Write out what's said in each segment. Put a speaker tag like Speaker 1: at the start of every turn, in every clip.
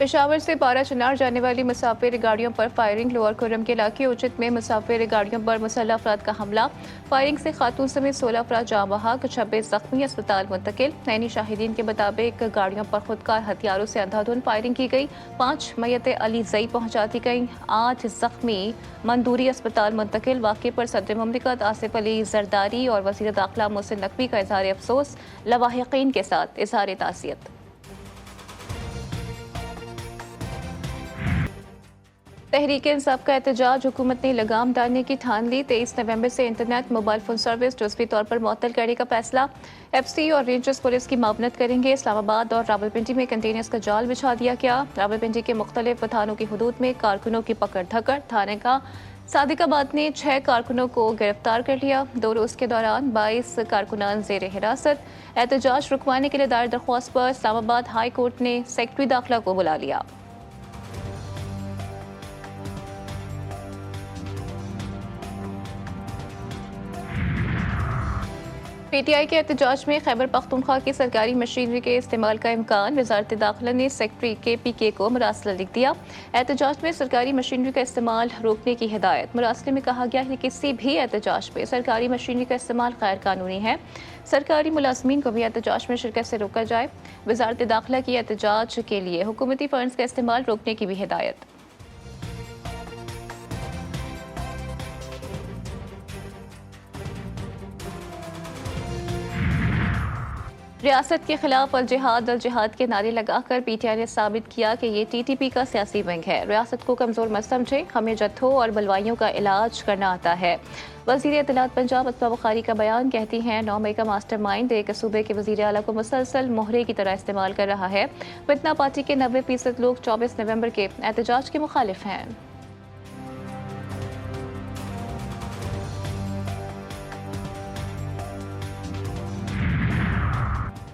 Speaker 1: पेशावर से बारा चनार जाने वाली मुसाफिर गाड़ियों पर फायरिंग। लोअर खुर्रम के इलाके उचित में मुसाफिर गाड़ियों पर मुसल्लह अफराद का हमला। फायरिंग से खातून समेत 16 अफराद जाँ बहक, 26 जख्मी, अस्पताल मुंतकिल। नैनी शाहिदीन के मुताबिक गाड़ियों पर खुदकार हथियारों से अंधाधुंध फायरिंग की गई। 5 मयतें अली जई पहुंचा दी गई, 8 जख्मी मंदूरी अस्पताल मुंतकिल। वाक़े पर सदर मुमलिकत आसिफ अली जरदारी और वज़ीर दाखिला मोहसिन नकवी का इजहार अफसोस, लवाहिकीन के साथ इजहार ताज़ियत। तहरीक इंसाफ का एहतजाज, हुकूमत ने लगाम डालने की ठान ली। 23 नवंबर से इंटरनेट मोबाइल फोन सर्विस जुज़वी तौर पर मुअत्तल करने का फैसला। एफसी और रेंजर्स पुलिस की मावनत करेंगे। इस्लामाबाद और रावलपिंडी में कंटेनर्स का जाल बिछा दिया गया। रावलपिंडी के मुख्तलिफ थानों की हदूद में कारकुनों की पकड़ धकड़। थाने का सादिकाबाद ने 6 कारकुनों को गिरफ्तार कर लिया। 2 रोज के दौरान 22 कारकुनान जेर हिरासत। एहतजाज रुकवाने के लिए दायर दरख्वास्त पर इस्लामाबाद हाई कोर्ट ने सेक्रेटरी दाखिला को बुला लिया। पीटीआई के एहतजाज में खैबर पख्तूनख्वा की सरकारी मशीनरी के इस्तेमाल का इम्कान। वजारत दाखिला ने सेक्रेटरी KPK को मुरासला लिख दिया। एहतजाज में सरकारी मशीनरी का इस्तेमाल रोकने की हिदायत। मुरासले में कहा गया है कि किसी भी एहतजाज में सरकारी मशीनरी का इस्तेमाल गैर कानूनी है। सरकारी मुलाजमीन को भी एहतजाज में शिरकत से रोका जाए। वजारत दाखिला की एहतजाज के लिए हुकूमती फंड्स का इस्तेमाल रोकने की भी हिदायत। रियासत के खिलाफ अल जिहाद के नारे लगाकर पीटीआई ने साबित किया कि ये TTP का सियासी विंग है। रियासत को कमजोर मत समझे, हमें जत्थों और बलवाइयों का इलाज करना आता है। वजीर इत्तलात पंजाब असमा बुखारी का बयान, कहती हैं 9 मई का मास्टरमाइंड एक सूबे के वजीर आला को मुसलसल मोहरे की तरह इस्तेमाल कर रहा है। फितना पार्टी के 90% लोग 24 नवंबर के एहतजाज के मुखालिफ हैं।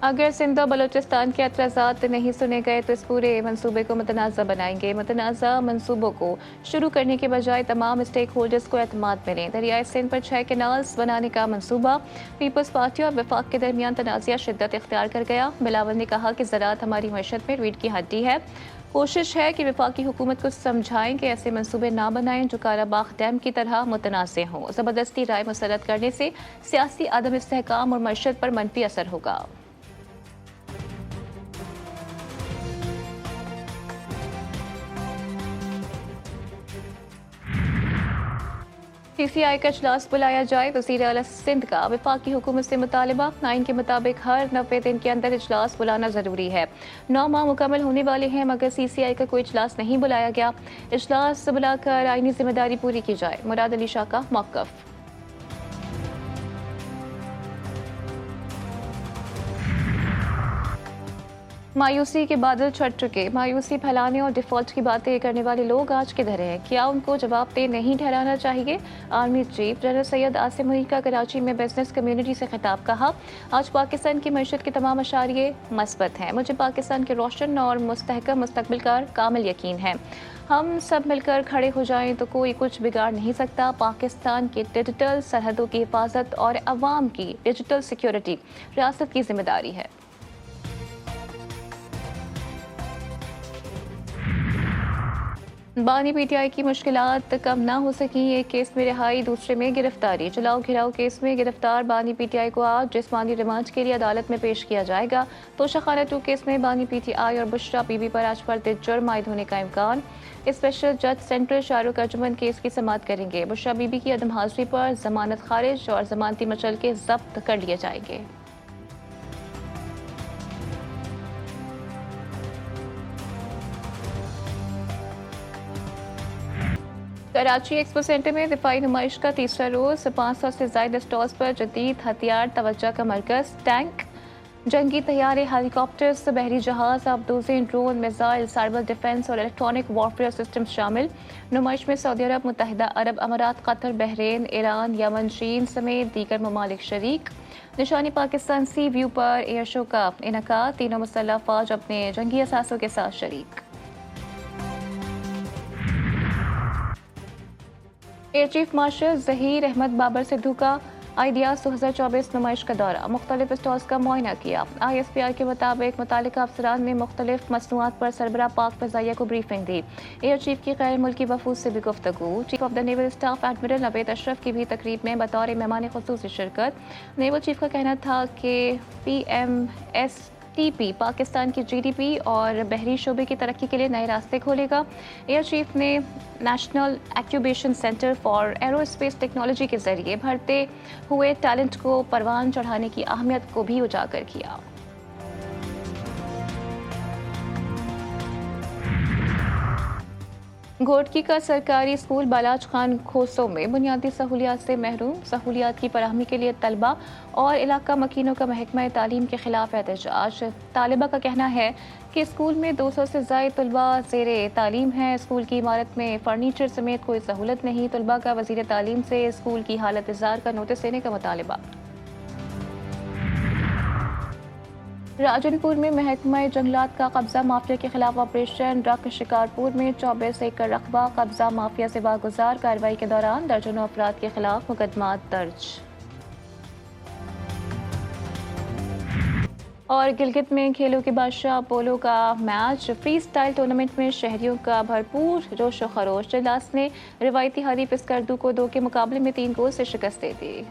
Speaker 1: अगर सिंध और बलूचिस्तान के एतराज़ात नहीं सुने गए तो इस पूरे मंसूबे को मुतनाज़ा बनाएंगे। मुतनाज़ा मंसूबों को शुरू करने के बजाय तमाम स्टेक होल्डर्स को एतमाद मिले। दरियाए सिंध पर 6 कैनाल्स बनाने का मंसूबा। पीपल्स पार्टी और वफाक के दरमियान तनाज़ा शिद्दत इख्तियार कर गया। बिलावल ने कहा कि ज़राअत हमारी मईशत में रीढ़ की हड्डी है। कोशिश है कि वफाकी हुकूमत को समझाएं कि ऐसे मंसूबे ना बनाएं जो काराबाग डैम की तरह मुतनाज़ हों। ज़बरदस्ती राय मुसर्रत करने से सियासी अदम इस्तेहकाम और मईशत पर मनफी असर होगा। CCI का इजलास बुलाया जाए। वज़ीर आला सिंध का वफाकी हुकूमत से मुतालबा। आइन के मुताबिक हर 90 दिन के अंदर इजलास बुलाना ज़रूरी है। 9 माह मुकम्मल होने वाले हैं मगर CCI का कोई इजलास नहीं बुलाया गया। इजलास बुलाकर आइनी जिम्मेदारी पूरी की जाए। मुराद अली शाह का मौक़िफ़। मायूसी के बादल छट चुके। मायूसी फैलाने और डिफॉल्ट की बातें करने वाले लोग आज किधर हैं? क्या उनको जवाबदेह नहीं ठहराना चाहिए? Army chief general Syed Asim Munir का कराची में बिजनेस कम्युनिटी से खिताब। कहा, आज पाकिस्तान की मईशत के तमाम अशारिये मस्बत हैं। मुझे पाकिस्तान के रोशन और मुस्तहकम मुस्तकबिल का कामिल यकीन है। हम सब मिलकर खड़े हो जाएं तो कोई कुछ बिगाड़ नहीं सकता। पाकिस्तान की डिजिटल सरहदों की हिफाजत और अवाम की डिजिटल सिक्योरिटी रियासत की जिम्मेदारी है। बानी PTI की मुश्किलात कम ना हो सकी। एक केस में रिहाई, दूसरे में गिरफ्तारी। जलाओ घिराव केस में गिरफ्तार बानी PTI को आज जिस्मानी रिमांड के लिए अदालत में पेश किया जाएगा। तोशाखाना 2 केस में बानी PTI और बुशरा बीबी पर आज फर्द जुर्म आयद होने का इम्कान। स्पेशल जज सेंट्रल शाहरुख अर्जुमन केस की समाअत करेंगे। बुशरा बीबी की अदम हाजिरी पर जमानत खारिज और जमानती मचल के जब्त कर लिए जाएंगे। कराची एक्सपो सेंटर में दिफाई नुमाइश का तीसरा रोज। 500 से ज्यादा स्टॉल्स पर जदीद हथियार तवज्जो का मरकज। टैंक, जंगी तैयारे, हेलीकॉप्टर्स, बहरी जहाज, आबदोजें, ड्रोन, मिसाइल, साइबर डिफेंस और इलेक्ट्रॉनिक वॉरफेयर सिस्टम शामिल। नुमाइश में सऊदी अरब, मुत्तहिदा अरब अमारात, कतर, बहरीन, ईरान, यमन, चीन समेत दीगर ममालिक शरीक। निशानी पाकिस्तान सी व्यू पर एयर शो का इनका। तीनों मुसल्लह फौज अपने जंगी असासों के साथ शरीक। Air chief marshal Zaheer Ahmed Babar Sidhu का आइडियाज़ 2024 नुमाइश का दौरा, मुख्तलिफ स्टॉल्स का मुआयना किया। ISPR के मुताबिक मुतालिका अफसरान ने मुख्तलिफ मसनूआत पर सरबराह पाक फ़ज़ाइया को ब्रीफिंग दी। एयर चीफ की गैर मुल्की वफूद से भी गुफ्तगू। Chief of the naval staff admiral Naved Ashraf की भी तकरीब में बतौर मेहमान खुसूसी शिरकत। नेवल चीफ का कहना था कि PMSTP पाकिस्तान की GDP और बहरी शोबे की तरक्की के लिए नए रास्ते खोलेगा। एयर चीफ ने national incubation centre for aerospace technology के जरिए भरते हुए टैलेंट को परवान चढ़ाने की अहमियत को भी उजागर किया। घोटकी का सरकारी स्कूल बालाज खान खोसों में बुनियादी सहूलियात से महरूम, सहूलियात की फराहमी के लिए तलबा और इलाका मकीनों का महकमा तालीम के खिलाफ एहतजाज। तालिबा का कहना है कि स्कूल में 200 से ज़ायद तलबा ज़ेरे तालीम है। स्कूल की इमारत में फर्नीचर समेत कोई सहूलत नहीं। तलबा का वज़ीर तालीम से स्कूल की हालत इज़्ज़ार का नोटिस देने का मुतालिबा। राजनपुर में महकमा जंगलात का कब्जा माफिया के खिलाफ ऑपरेशन रक। शिकारपुर में 24 एकड़ रकबा कब्जा माफिया से वागुजार। कार्रवाई के दौरान दर्जनों अफराद के खिलाफ मुकदमात दर्ज। और गिलगित में खेलों के बादशाह पोलो का मैच, फ्री स्टाइल टूर्नामेंट में शहरियों का भरपूर जोश व खरोश। जलास ने रिवायती हरीफ स्कर्दू को 2 के मुकाबले में 3 गोल से शिकस्त दे दी।